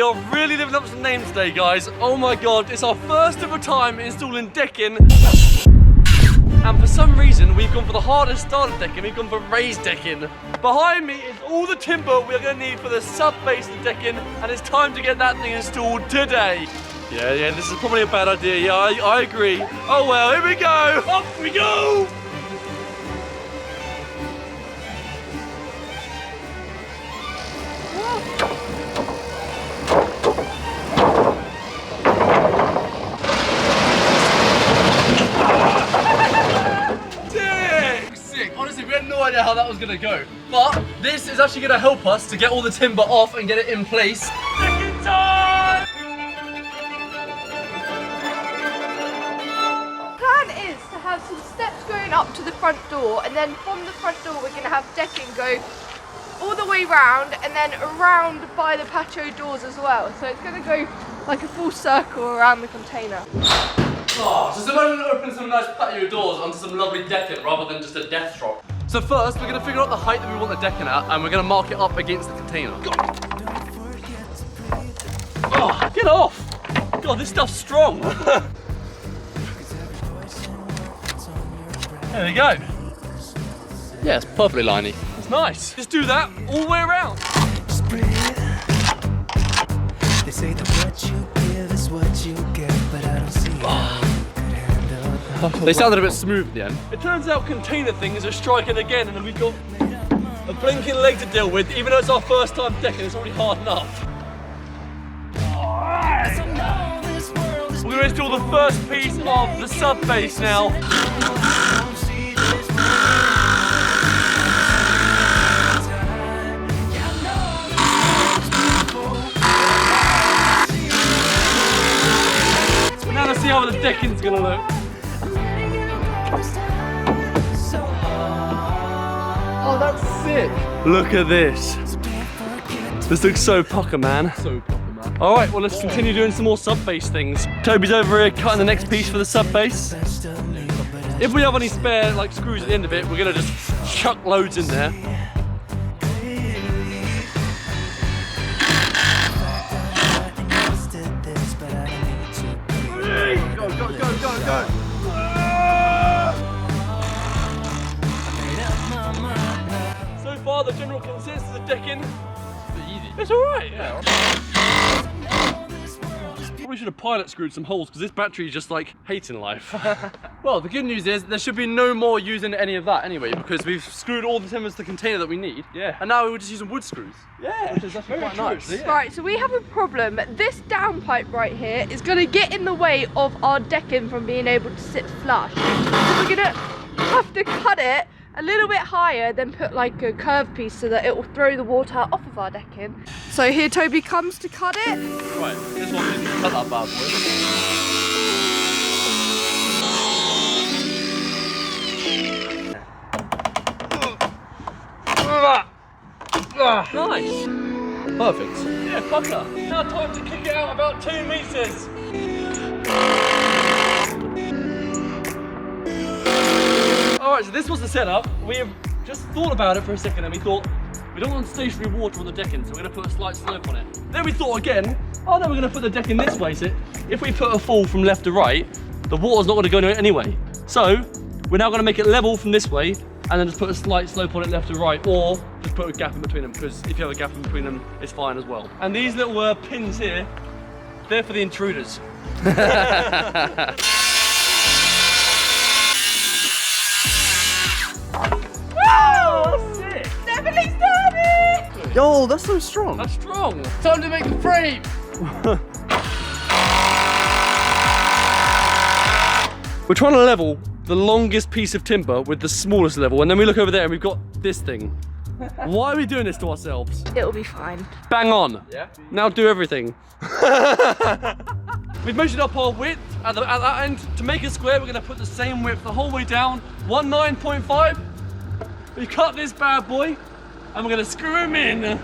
We are really living up to the name today, guys. Oh my God, it's our first ever time installing decking. And for some reason, we've gone for the hardest starter decking. We've gone for raised decking. Behind me is all the timber we're gonna need for the sub-base of the decking, and it's time to get that thing installed today. Yeah, this is probably a bad idea. Yeah, I agree. Oh well, here we go. Off we go. Sick. Honestly, we had no idea how that was gonna go. But this is actually gonna help us to get all the timber off and get it in place. Decking time! Have some steps going up to the front door, and then from the front door we're going to have decking go all the way round and then around by the patio doors as well. So it's going to go like a full circle around the container. Oh, so imagine opening some nice patio doors onto some lovely decking rather than just a death drop. So first we're going to figure out the height that we want the decking at, and we're going to mark it up against the container. Oh, get off! God, this stuff's strong. There we go. Yeah, it's perfectly liney. It's nice. Just do that all the way around. They say that what you give is what you get, but I don't see They sounded a bit smooth at the end. It turns out container things are striking again, and we've got a blinking leg to deal with. Even though it's our first time decking, it's already hard enough. We're going to install the first piece of the sub base now. Now let's see how the decking's gonna look. Oh, that's sick. Look at this. This looks so pucker, man. So pucker, man. All right, well, let's continue doing some more sub-base things. Toby's over here cutting the next piece for the sub-base. If we have any spare like screws at the end of it, we're gonna just chuck loads in there. Go. So far, the general consensus of decking, it's alright, yeah. Probably should have pilot screwed some holes because this battery is just like hating life. Well, the good news is there should be no more using any of that anyway, because we've screwed all the timbers to the container that we need. Yeah. And now we're just using wood screws. Yeah. Which is actually quite nice. Yeah. Right, so we have a problem. This downpipe right here is going to get in the way of our decking from being able to sit flush. So we're going to have to cut it a little bit higher, then put like a curved piece so that it will throw the water off of our decking. So here Toby comes to cut it. Right, this one needs to cut that bad boy. Nice. Perfect. Yeah, pucker. Now time to kick it out about 2 meters. Alright, so this was the setup. We have just thought about it for a second and we thought, we don't want stationary water on the decking, so we're going to put a slight slope on it. Then we thought again, oh no, we're going to put the decking this way, so if we put a fall from left to right, the water's not going to go anywhere anyway. So, we're now going to make it level from this way, and then just put a slight slope on it left to right, or just put a gap in between them, because if you have a gap in between them, it's fine as well. And these little pins here, they're for the intruders. Yo, that's so strong. That's strong. Time to make the frame. We're trying to level the longest piece of timber with the smallest level, and then we look over there and we've got this thing. Why are we doing this to ourselves? It'll be fine. Bang on. Yeah. Now do everything. We've measured up our width at that end. To make a square, we're going to put the same width the whole way down. 19.5. We cut this bad boy, and we're going to screw him in.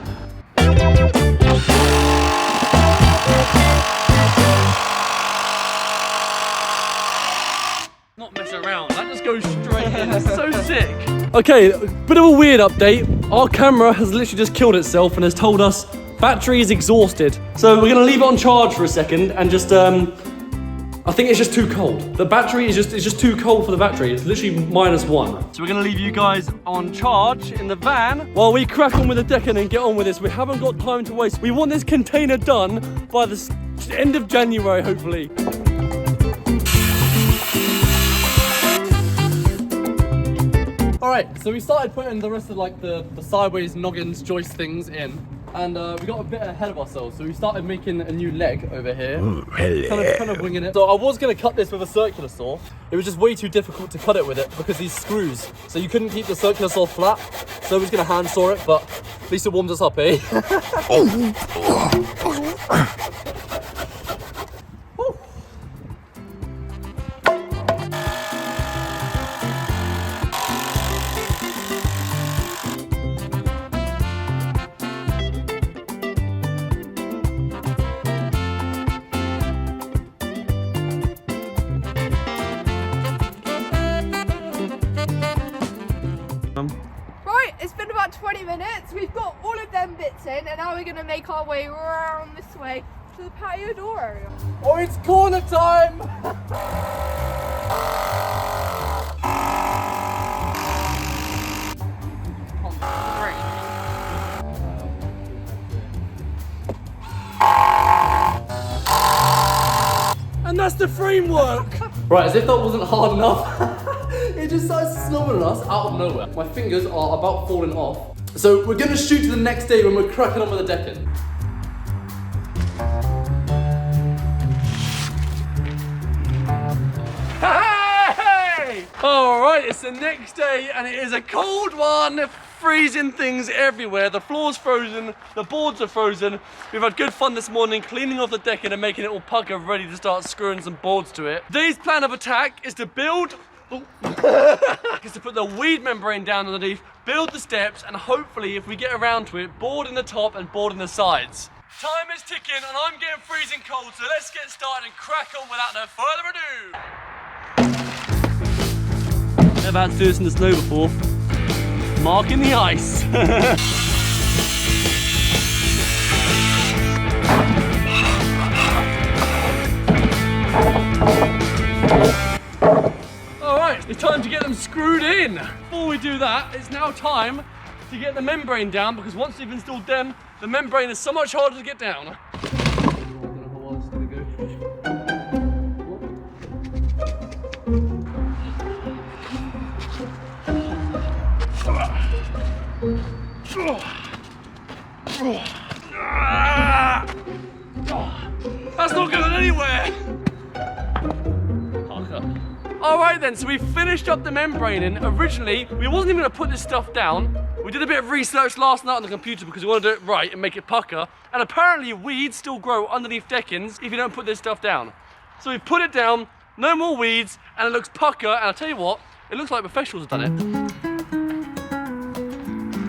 Not mess around, that just goes straight in. It's so sick. Okay, bit of a weird update. Our camera has literally just killed itself and has told us Battery is exhausted. So we're gonna leave it on charge for a second and just, I think it's just too cold. The battery is just too cold for the battery. It's literally -1. So we're gonna leave you guys on charge in the van while we crack on with the decking and get on with this. We haven't got time to waste. We want this container done by the end of January, hopefully. All right, so we started putting the rest of like the sideways noggins, joist things in. And we got a bit ahead of ourselves, so we started making a new leg over here. Kind of winging it. So I was going to cut this with a circular saw. It was just way too difficult to cut it with it because these screws. So you couldn't keep the circular saw flat. So we're just going to hand saw it, but at least it warms us up, eh? Right, it's been about 20 minutes. We've got all of them bits in, and now we're gonna make our way around this way to the patio door area. Oh, it's corner time! And that's the framework! Right, as if that wasn't hard enough. It just started snowing on us out of nowhere. My fingers are about falling off. So we're gonna shoot to the next day when we're cracking on with the decking. Hey! All right, it's the next day and it is a cold one. Freezing things everywhere. The floor's frozen, the boards are frozen. We've had good fun this morning cleaning off the decking and making it all pucker ready to start screwing some boards to it. Today's plan of attack is to build is to put the weed membrane down underneath, build the steps, and hopefully, if we get around to it, board in the top and board in the sides. Time is ticking and I'm getting freezing cold, so let's get started and crack on without no further ado. Never had to do this in the snow before. Marking the ice. It's time to get them screwed in. Before we do that, it's now time to get the membrane down because once we've installed them, the membrane is so much harder to get down. That's not going anywhere. All right then, so we finished up the membrane and originally we wasn't even gonna put this stuff down. We did a bit of research last night on the computer because we want to do it right and make it pucker. And apparently weeds still grow underneath deckings if you don't put this stuff down. So we put it down, no more weeds, and it looks pucker. And I'll tell you what, it looks like professionals have done it.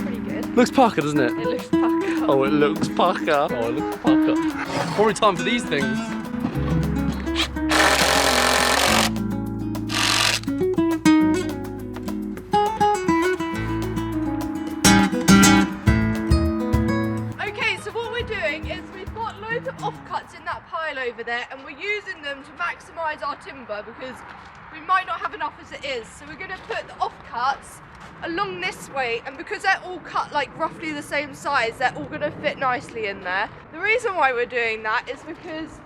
Pretty good. Looks pucker, doesn't it? It looks pucker. Oh, it looks pucker. Oh, it looks pucker. Probably time for these things. Of offcuts in that pile over there, and we're using them to maximise our timber because we might not have enough as it is. So we're going to put the offcuts along this way, and because they're all cut like roughly the same size, they're all going to fit nicely in there. The reason why we're doing that is because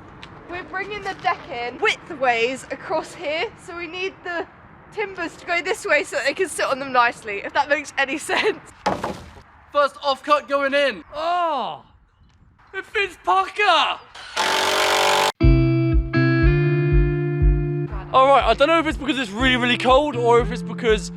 we're bringing the decking widthways across here, so we need the timbers to go this way so that they can sit on them nicely, if that makes any sense. First offcut going in. Oh! It fits pucker! Alright, I don't know if it's because it's really, really cold or if it's because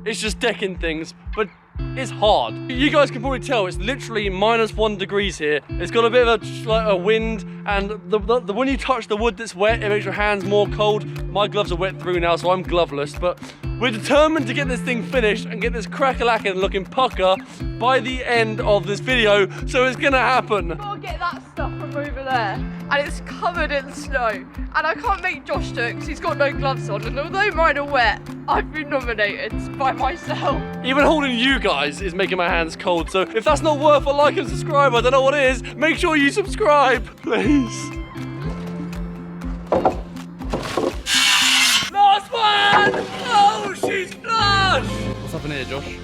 it's just decking things, but it's hard. You guys can probably tell it's literally -1 degrees here. It's got a bit of a wind, and when you touch the wood that's wet, it makes your hands more cold. My gloves are wet through now, so I'm gloveless, but We're determined to get this thing finished and get this crack-a-lackin' looking pucker by the end of this video, so it's gonna happen. Gotta get that stuff from over there, and it's covered in snow. And I can't make Josh do it because he's got no gloves on, and although mine are wet, I've been nominated by myself. Even holding you guys is making my hands cold, so if that's not worth a like and subscribe, I don't know what is. Make sure you subscribe, please. Last one! Oh, she's flush! What's up in here, Josh?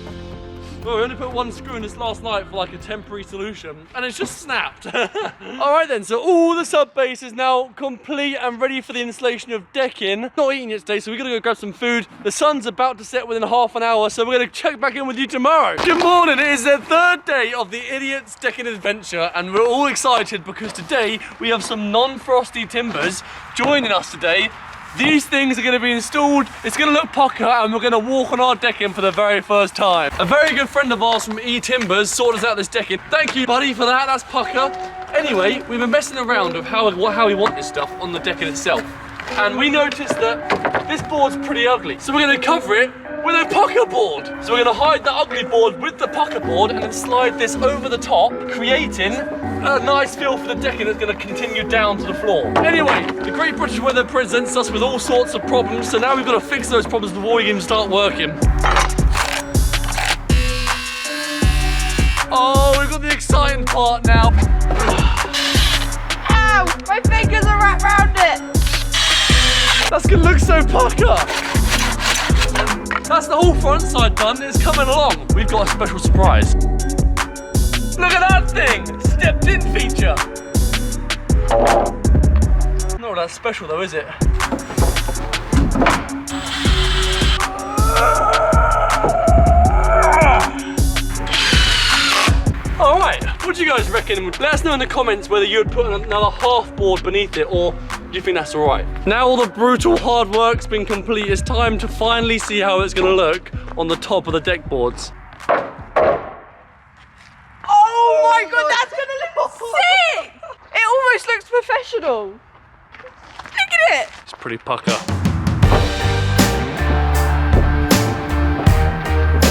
Well, we only put one screw in this last night for like a temporary solution, and it's just snapped. All right then, so all the sub base is now complete and ready for the installation of decking. Not eating yet today, so we're gonna go grab some food. The sun's about to set within half an hour, so we're gonna check back in with you tomorrow. Good morning, it is the third day of the Idiots Decking Adventure, and we're all excited because today we have some non-frosty timbers joining us today. These things are going to be installed, it's going to look pucker, and we're going to walk on our decking for the very first time. A very good friend of ours from E-Timbers sorted us out this decking. Thank you, buddy, for that, that's pucker. Anyway, we've been messing around with how we want this stuff on the decking itself. And we noticed that this board's pretty ugly. So we're going to cover it with a pucker board. So we're going to hide the ugly board with the pucker board and then slide this over the top, creating a nice feel for the decking that's going to continue down to the floor. Anyway, the Great British Weather presents us with all sorts of problems, so now we've got to fix those problems before we can start working. Oh, we've got the exciting part now. Ow! My fingers are wrapped around it! That's going to look so pucker. That's the whole front side done, it's coming along. We've got a special surprise. Look at that thing! Stepped in feature. Not that special though, is it? Alright, what do you guys reckon? Let us know in the comments whether you would put another half board beneath it, or do you think that's alright? Now all the brutal hard work's been complete, it's time to finally see how it's going to look on the top of the deck boards. Oh my god, that's gonna look sick! It almost looks professional. Look at it! It's pretty pucker.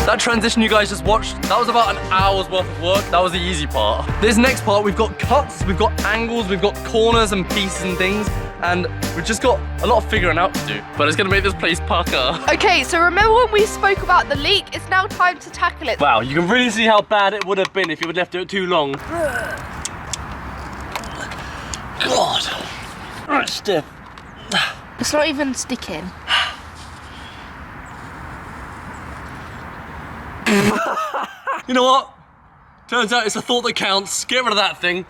That transition you guys just watched, that was about an hour's worth of work. That was the easy part. This next part, we've got cuts, we've got angles, we've got corners and pieces and things, and we've just got a lot of figuring out to do, but it's gonna make this place pucker. Okay, so remember when we spoke about the leak? It's now time to tackle it. Wow, you can really see how bad it would have been if you had left it too long. God, it's stiff. It's not even sticking. You know what? Turns out it's a thought that counts. Get rid of that thing.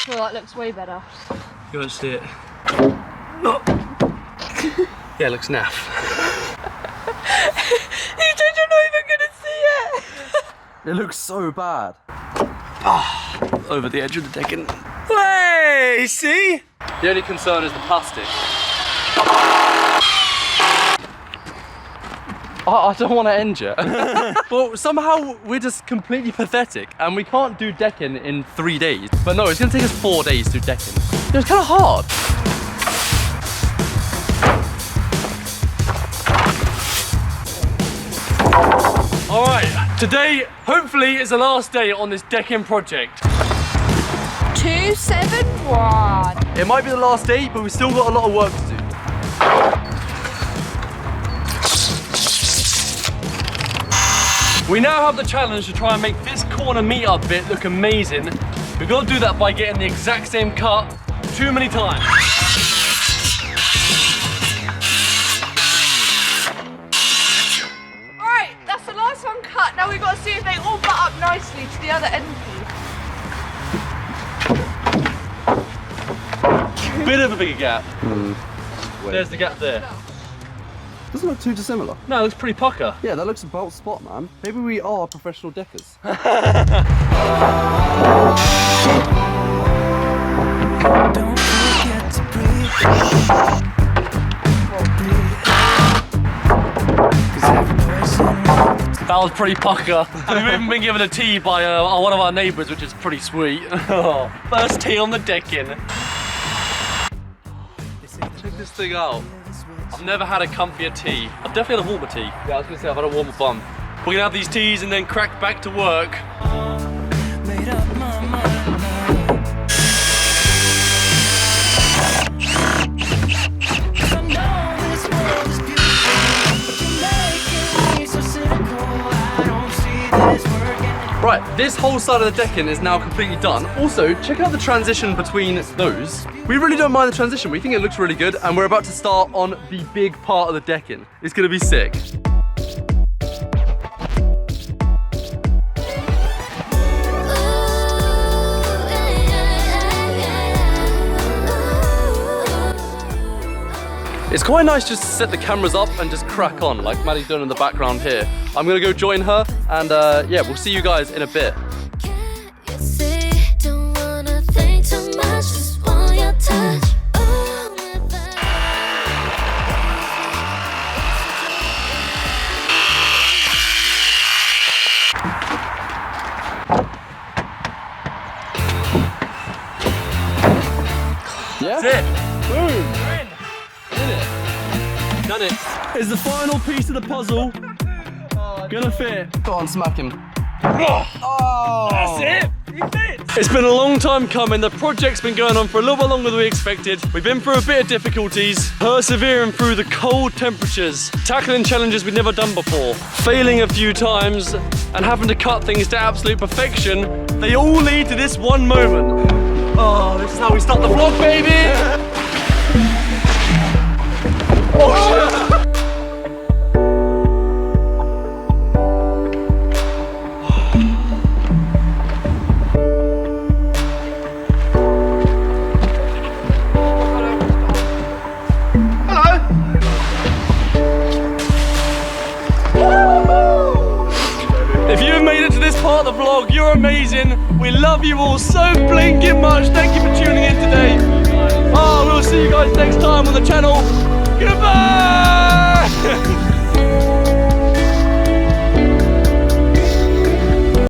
Well, that looks way better. You won't see it. No. Yeah, it looks naff. You said you're not even gonna see it. It looks so bad. Over the edge of the decking. Hey, see? The only concern is the plastic. I don't want to end yet. Well, somehow we're just completely pathetic and we can't do decking in 3 days. But no, it's going to take us 4 days to do decking. It was kind of hard. All right, today hopefully is the last day on this decking project. 271. It might be the last day, but we've still got a lot of work to do. We now have the challenge to try and make this corner meet-up bit look amazing. We've got to do that by getting the exact same cut too many times. Alright, that's the last one cut. Now we've got to see if they all butt up nicely to the other end piece. Bit of a bigger gap. There's the gap there. Doesn't look too dissimilar. No, it looks pretty pucker. Yeah, that looks about spot, man. Maybe we are professional deckers. Don't forget to breathe. That was pretty pucker. And we've even been given a tea by one of our neighbours, which is pretty sweet. First tea on the decking. this thing out. I've never had a comfier tea. I've definitely had a warmer tea. Yeah, I was gonna say I've had a warmer bum. We're gonna have these teas and then crack back to work. Made up my mind now. I know this world is beautiful, but you're making me so cynical. I don't see this working. Right, this whole side of the decking is now completely done. Also, check out the transition between those. We really don't mind the transition. We think it looks really good, and we're about to start on the big part of the decking. It's gonna be sick. It's quite nice just to set the cameras up and just crack on, like Maddie's doing in the background here. I'm gonna go join her, and yeah, we'll see you guys in a bit. Yeah? That's it. Boom. Did it. Done it. It's the final piece of the puzzle. Gonna fit. Go on, smack him. Oh. That's it. He fits. It's been a long time coming. The project's been going on for a little bit longer than we expected. We've been through a bit of difficulties, persevering through the cold temperatures, tackling challenges we've never done before, failing a few times, and having to cut things to absolute perfection. They all lead to this one moment. Oh, this is how we start the vlog, baby! Oh, shit! If you've made it to this part of the vlog, you're amazing. We love you all so blinking much. Thank you for tuning in today. Oh, we'll see you guys next time on the channel. Goodbye!